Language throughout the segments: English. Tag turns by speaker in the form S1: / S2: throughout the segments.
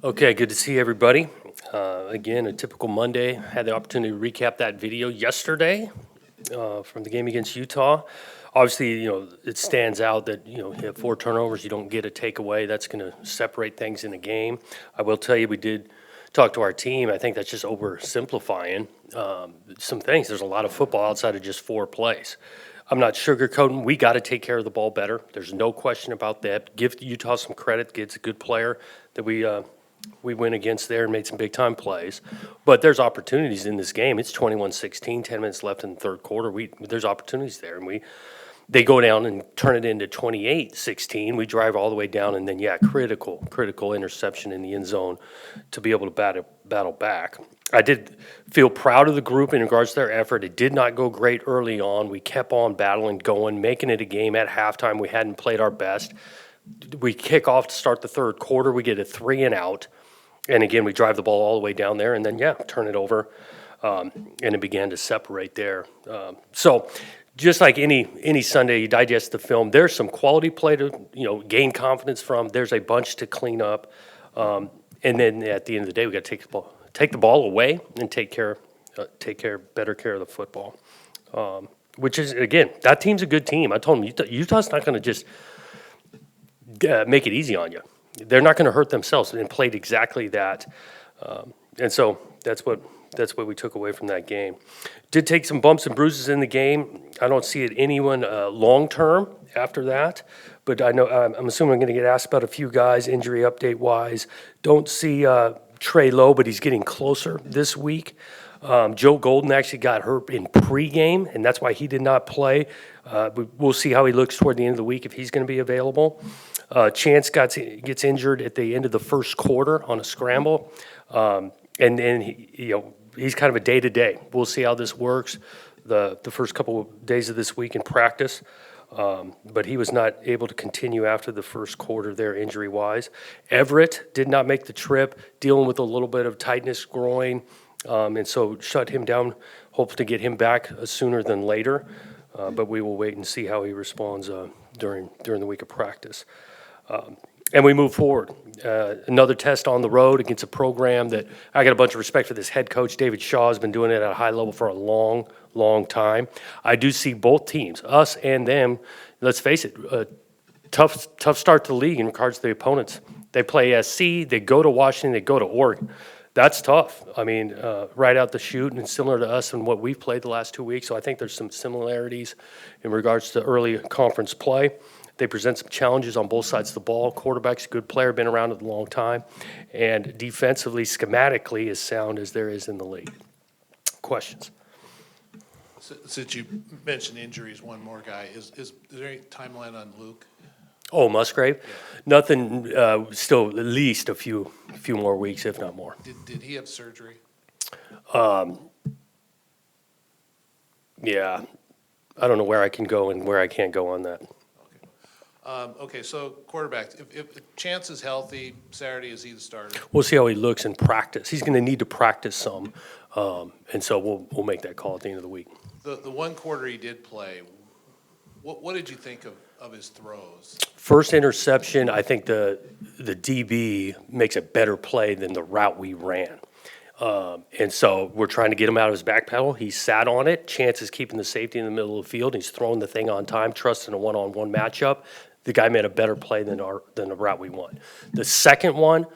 S1: Okay, good to see everybody. Again, a typical Monday. Had the opportunity to recap that video yesterday from the game against Utah. Obviously, it stands out that, you have 4 turnovers, you don't get a takeaway. That's going to separate things in a game. I will tell you, we did talk to our team. I think that's just oversimplifying some things. There's a lot of football outside of just 4 plays. I'm not sugarcoating. We got to take care of the ball better. There's no question about that. Give Utah some credit. It's a good player that we went against there and made some big-time plays. But there's opportunities in this game. It's 21-16, 10 minutes left in the third quarter. There's opportunities there, and they go down and turn it into 28-16. We drive all the way down, and then, critical interception in the end zone to be able to battle back. I did feel proud of the group in regards to their effort. It did not go great early on. We kept on battling, going, making it a game. At halftime, we hadn't played our best. We kick off to start the third quarter. We get a 3-and-out. And again, we drive the ball all the way down there and then, turn it over. And it began to separate there. So just like any Sunday, you digest the film. There's some quality play to, gain confidence from. There's a bunch to clean up. And then at the end of the day, we got to take the ball away and better care of the football. Which is, again, that team's a good team. I told them, Utah's not going to just make it easy on you. They're not going to hurt themselves, and played exactly that. And so that's what we took away from that game. Did take some bumps and bruises in the game. I don't see it anyone long term after that, but I know I'm assuming I'm going to get asked about a few guys injury update wise. Don't see Trey Lowe, but he's getting closer this week. Joe Golden actually got hurt in pregame, and that's why he did not play. We'll see how he looks toward the end of the week if he's going to be available. Chance gets injured at the end of the first quarter on a scramble, and then he's kind of a day-to-day. We'll see how this works the first couple of days of this week in practice, but he was not able to continue after the first quarter there injury-wise. Everett did not make the trip, dealing with a little bit of tightness groin, and so shut him down. Hope to get him back sooner than later, but we will wait and see how he responds during the week of practice. And we move forward. Another test on the road against a program that I got a bunch of respect for. This head coach, David Shaw, has been doing it at a high level for a long, long time. I do see both teams, us and them, let's face it, tough start to the league in regards to the opponents. They play SC, they go to Washington, they go to Oregon. That's tough. I mean, right out the chute, and similar to us and what we've played the last 2 weeks. So I think there's some similarities in regards to early conference play. They present some challenges on both sides of the ball. Quarterback's a good player, been around a long time, and defensively, schematically, as sound as there is in the league. Questions?
S2: Since you mentioned injuries, one more guy, is there any timeline on Luke?
S1: Oh, Musgrave? Yeah. Nothing, still at least a few more weeks, if not more.
S2: Did he have surgery?
S1: Yeah. I don't know where I can go and where I can't go on that.
S2: Okay, so quarterback, if Chance is healthy, Saturday, is he the starter?
S1: We'll see how he looks in practice. He's going to need to practice some, and so we'll make that call at the end of the week.
S2: The one quarter he did play, what did you think of his throws?
S1: First interception, I think the DB makes a better play than the route we ran. And so we're trying to get him out of his back pedal. He sat on it. Chance is keeping the safety in the middle of the field. He's throwing the thing on time, trusting a one-on-one matchup. The guy made a better play than the route we won. The second one,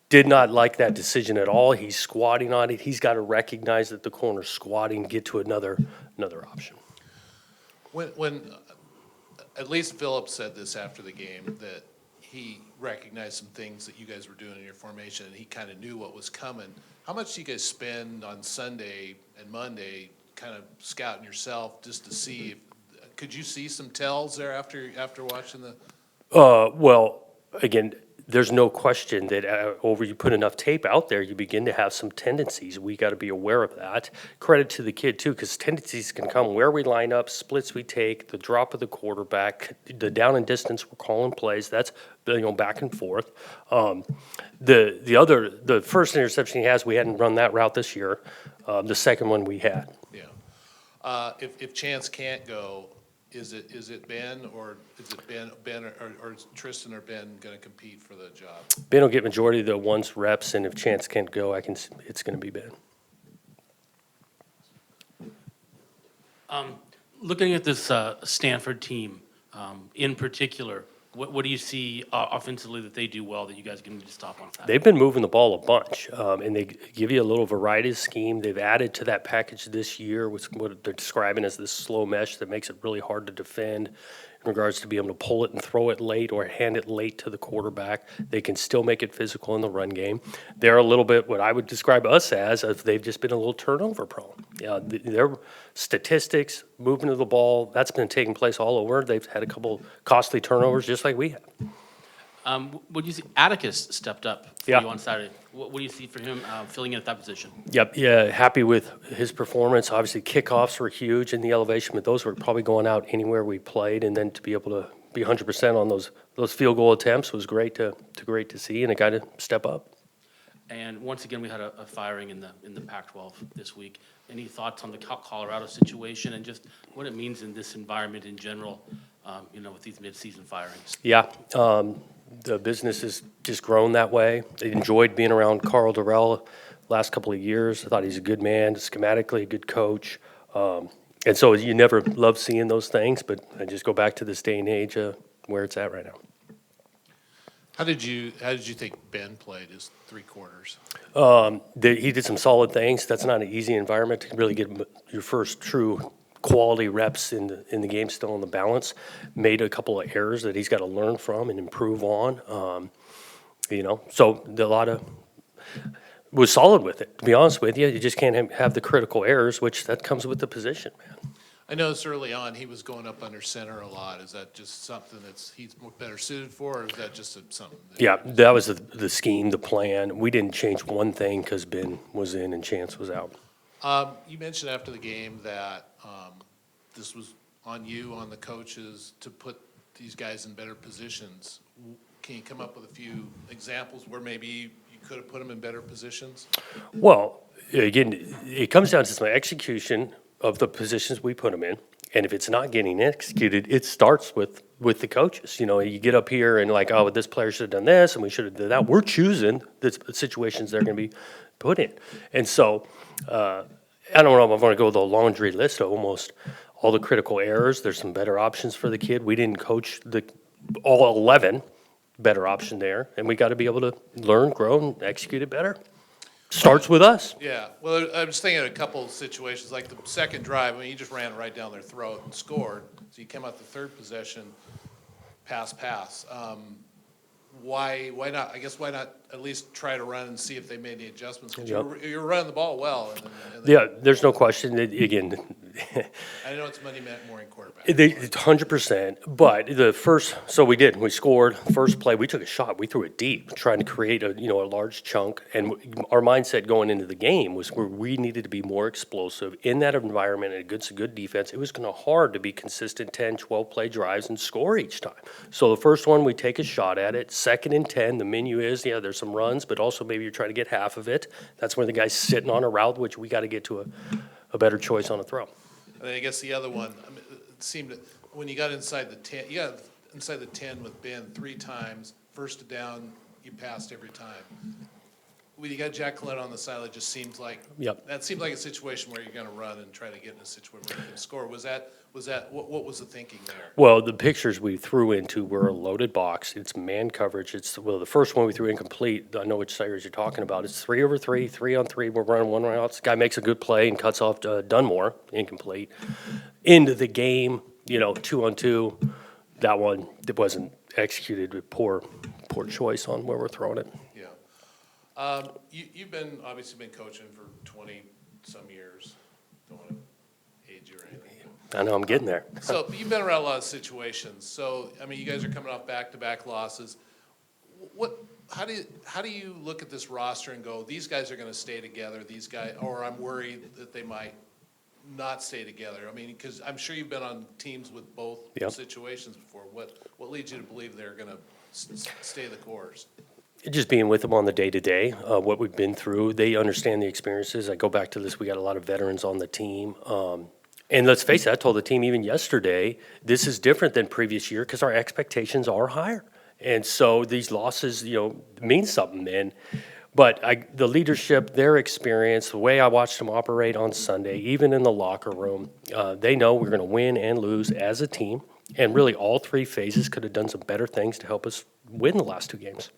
S1: did not like that decision at all. He's squatting on it. He's got to recognize that the corner's squatting, get to another option.
S2: When at least Phillips said this after the game, that he recognized some things that you guys were doing in your formation, and he kind of knew what was coming. How much do you guys spend on Sunday and Monday kind of scouting yourself just to see could you see some tells there after watching the?
S1: Well, again, there's no question that over you put enough tape out there, you begin to have some tendencies. We got to be aware of that. Credit to the kid, too, because tendencies can come where we line up, splits we take, the drop of the quarterback, the down and distance we're calling plays. That's back and forth. The first interception he has, we hadn't run that route this year. The second one we had.
S2: Yeah. If Chance can't go, Is it Ben, or is it Ben or is Tristan or Ben going to compete for the job?
S1: Ben will get majority of the ones reps, and if Chance can't go, it's going to be Ben.
S3: Looking at this Stanford team in particular, what do you see offensively that they do well that you guys can just stop on?
S1: They've been moving the ball a bunch, and they give you a little variety of scheme. They've added to that package this year with what they're describing as this slow mesh that makes it really hard to defend in regards to being able to pull it and throw it late or hand it late to the quarterback. They can still make it physical in the run game. They're a little bit what I would describe us as if they've just been a little turnover prone. Their statistics, movement of the ball, that's been taking place all over. They've had a couple costly turnovers just like we have.
S3: What do you see? Atticus stepped up for
S1: Yeah.
S3: you on Saturday. What do you see for him filling in at that position?
S1: Yep, yeah, happy with his performance. Obviously, kickoffs were huge in the elevation, but those were probably going out anywhere we played, and then to be able to be 100% on those field goal attempts was great to see, and a guy to step up.
S3: And once again, we had a firing in the Pac-12 this week. Any thoughts on the Colorado situation and just what it means in this environment in general, with these mid-season firings?
S1: Yeah, the business has just grown that way. They enjoyed being around Carl Durrell last couple of years. I thought he's a good man, schematically a good coach. And so you never love seeing those things, but I just go back to this day and age where it's at right now.
S2: How did you think Ben played his 3 quarters?
S1: He did some solid things. That's not an easy environment to really get your first true quality reps in the game, still in the balance. Made a couple of errors that he's got to learn from and improve on. So a lot of was solid with it. To be honest with you, you just can't have the critical errors, which that comes with the position, man.
S2: I noticed early on he was going up under center a lot. Is that just something he's better suited for, or is that just something?
S1: Yeah, that was the scheme, the plan. We didn't change one thing because Ben was in and Chance was out.
S2: You mentioned after the game that this was on you, on the coaches, to put these guys in better positions. Can you come up with a few examples where maybe you could have put them in better positions?
S1: Well, again, it comes down to some execution of the positions we put them in. And if it's not getting executed, it starts with the coaches. You get up here and like, oh, this player should have done this and we should have done that. We're choosing the situations they're going to be put in. And so I don't know if I want to go the laundry list of almost all the critical errors. There's some better options for the kid. We didn't coach all 11 better option there. And we got to be able to learn, grow, and execute it better. Starts with us.
S2: Yeah, well, I was thinking of a couple of situations, like the second drive, I mean, you just ran it right down their throat and scored. So you came out the third possession, pass. Why not, I guess, why not at least try to run and see if they made any adjustments? Because you were running the ball well.
S1: Yeah, there's no question. Again,
S2: I know it's money more in quarterback.
S1: 100%. But we scored first play. We took a shot. We threw it deep, trying to create a large chunk. And our mindset going into the game was where we needed to be more explosive in that environment and against a good defense. It was going to be hard to be consistent 10, 12 play drives and score each time. So the first one, we take a shot at it. Second and 10, the menu is, there's some runs, but also maybe you're trying to get half of it. That's where the guy's sitting on a route, which we got to get to a better choice on a throw.
S2: And I guess the other one, it seemed that when you got inside the 10, inside the 10 with Ben 3 times, first down, you passed every time. When you got Jack Collette on the side, it just seems like that seemed like a situation where you're going to run and try to get in a situation where you can score. What was the thinking there?
S1: Well, the pictures we threw into were a loaded box. It's man coverage. The first one we threw incomplete. I know which series you're talking about. It's 3 over 3, 3 on 3. We're running one route. This guy makes a good play and cuts off Dunmore, incomplete. Into the game, 2 on 2. That one that wasn't executed with poor choice on where we're throwing it.
S2: Yeah. You've obviously been coaching for 20-some years. Don't want to age you or anything.
S1: I know I'm getting there.
S2: So you've been around a lot of situations. So, I mean, you guys are coming off back-to-back losses. How do you look at this roster and go, these guys are going to stay together, or I'm worried that they might not stay together? I mean, because I'm sure you've been on teams with both situations before. What leads you to believe they're going to stay the course?
S1: Just being with them on the day-to-day, what we've been through. They understand the experiences. I go back to this, we got a lot of veterans on the team. And let's face it, I told the team even yesterday, this is different than previous year because our expectations are higher. And so these losses, mean something. But the leadership, their experience, the way I watched them operate on Sunday, even in the locker room, they know we're going to win and lose as a team. And really, all three phases could have done some better things to help us win the last 2 games.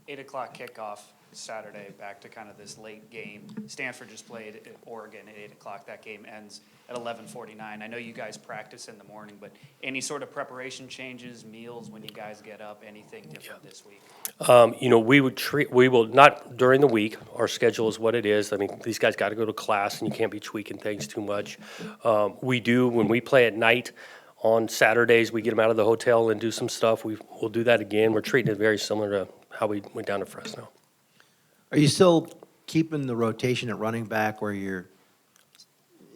S4: 8 o'clock kickoff Saturday, back to kind of this late game. Stanford just played at Oregon at 8 o'clock. That game ends at 11:49. I know you guys practice in the morning, but any sort of preparation changes, meals when you guys get up, anything different this week?
S1: We will not during the week. Our schedule is what it is. I mean, these guys got to go to class, and you can't be tweaking things too much. We do when we play at night. On Saturdays, we get them out of the hotel and do some stuff. We'll do that again. We're treating it very similar to how we went down to Fresno.
S5: Are you still keeping the rotation at running back where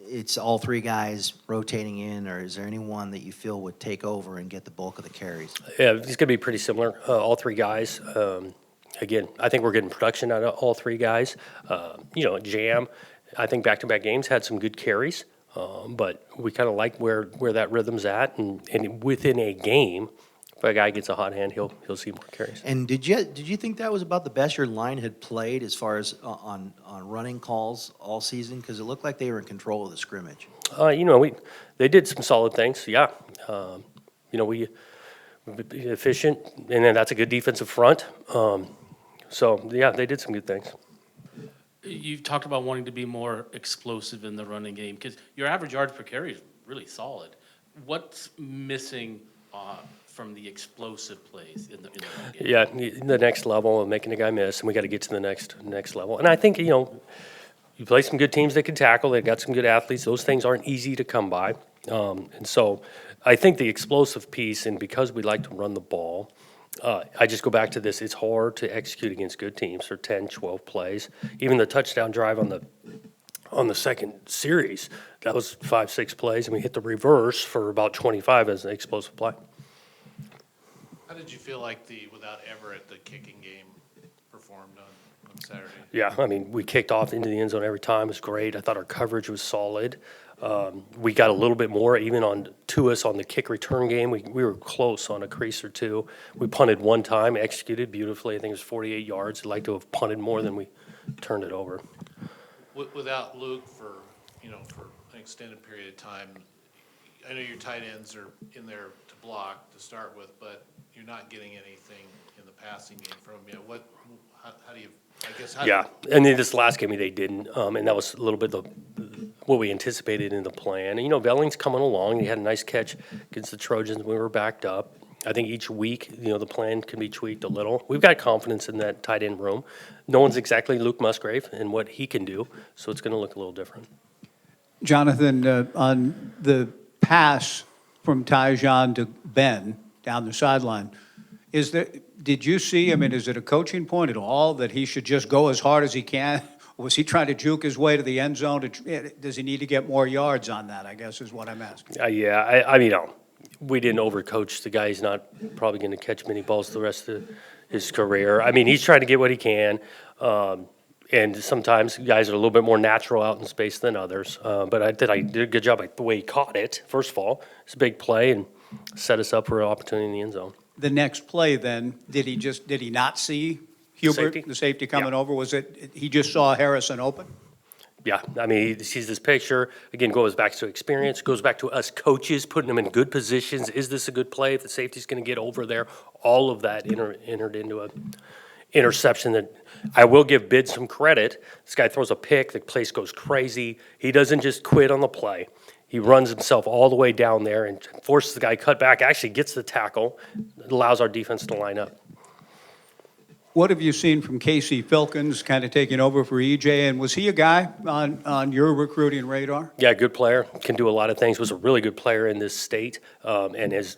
S5: it's all 3 guys rotating in, or is there anyone that you feel would take over and get the bulk of the carries?
S1: Yeah, it's going to be pretty similar. All 3 guys. Again, I think we're getting production out of all 3 guys. Jam, I think back-to-back games had some good carries, but we kind of like where that rhythm's at, and within a game, if a guy gets a hot hand, he'll see more carries.
S5: And did you think that was about the best your line had played as far as on running calls all season? Because it looked like they were in control of the scrimmage.
S1: They did some solid things. Yeah, we efficient, and then that's a good defensive front. They did some good things.
S3: You've talked about wanting to be more explosive in the running game because your average yards per carry is really solid. What's missing from the explosive plays in the run game?
S1: Yeah, the next level of making a guy miss, and we got to get to the next level. And I think you play some good teams that can tackle. They got some good athletes. Those things aren't easy to come by, and so I think the explosive piece, and because we like to run the ball. I just go back to this. It's hard to execute against good teams for 10, 12 plays. Even the touchdown drive on the second series, that was 5, 6 plays, and we hit the reverse for about 25 as an explosive play.
S2: How did you feel like without Everett, the kicking game performed on Saturday?
S1: Yeah, I mean, we kicked off into the end zone every time. It was great. I thought our coverage was solid. We got a little bit more even to us on the kick return game. We were close on a crease or 2. We punted 1 time, executed beautifully. I think it was 48 yards. I'd like to have punted more than we turned it over.
S2: Without Luke for an extended period of time, I know your tight ends are in there to block to start with, but you're not getting anything in the passing game from him. How do you?
S1: And then this last game they didn't, and that was a little bit what we anticipated in the plan. And Velling's coming along. He had a nice catch against the Trojans when we were backed up. I think each week, the plan can be tweaked a little. We've got confidence in that tight end room. No one's exactly Luke Musgrave and what he can do, so it's going to look a little different.
S6: Jonathan, on the pass from Tyjon to Ben down the sideline, did you see, is it a coaching point at all that he should just go as hard as he can? Was he trying to juke his way to the end zone? Does he need to get more yards on that, I guess, is what I'm asking.
S1: We didn't overcoach the guy. He's not probably going to catch many balls the rest of his career. He's trying to get what he can. And sometimes guys are a little bit more natural out in space than others. But I did a good job the way he caught it, first of all. It's a big play and set us up for an opportunity in the end zone.
S6: The next play then, did he not see Hubert, the safety coming over? Was it he just saw Harrison open?
S1: Yeah, he sees this picture. Again, goes back to experience, goes back to us coaches, putting them in good positions. Is this a good play? If the safety's going to get over there, all of that entered into an interception that I will give Bid some credit. This guy throws a pick. The place goes crazy. He doesn't just quit on the play. He runs himself all the way down there and forces the guy cut back, actually gets the tackle. It allows our defense to line up.
S6: What have you seen from Casey Filkins kind of taking over for EJ? And was he a guy on your recruiting radar?
S1: Yeah, good player. Can do a lot of things. Was a really good player in this state and has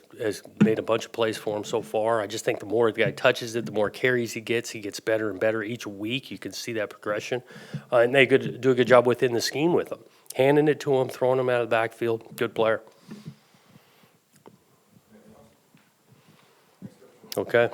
S1: made a bunch of plays for him so far. I just think the more the guy touches it, the more carries he gets better and better each week. You can see that progression. And they do a good job within the scheme with him. Handing it to him, throwing him out of the backfield. Good player. Okay.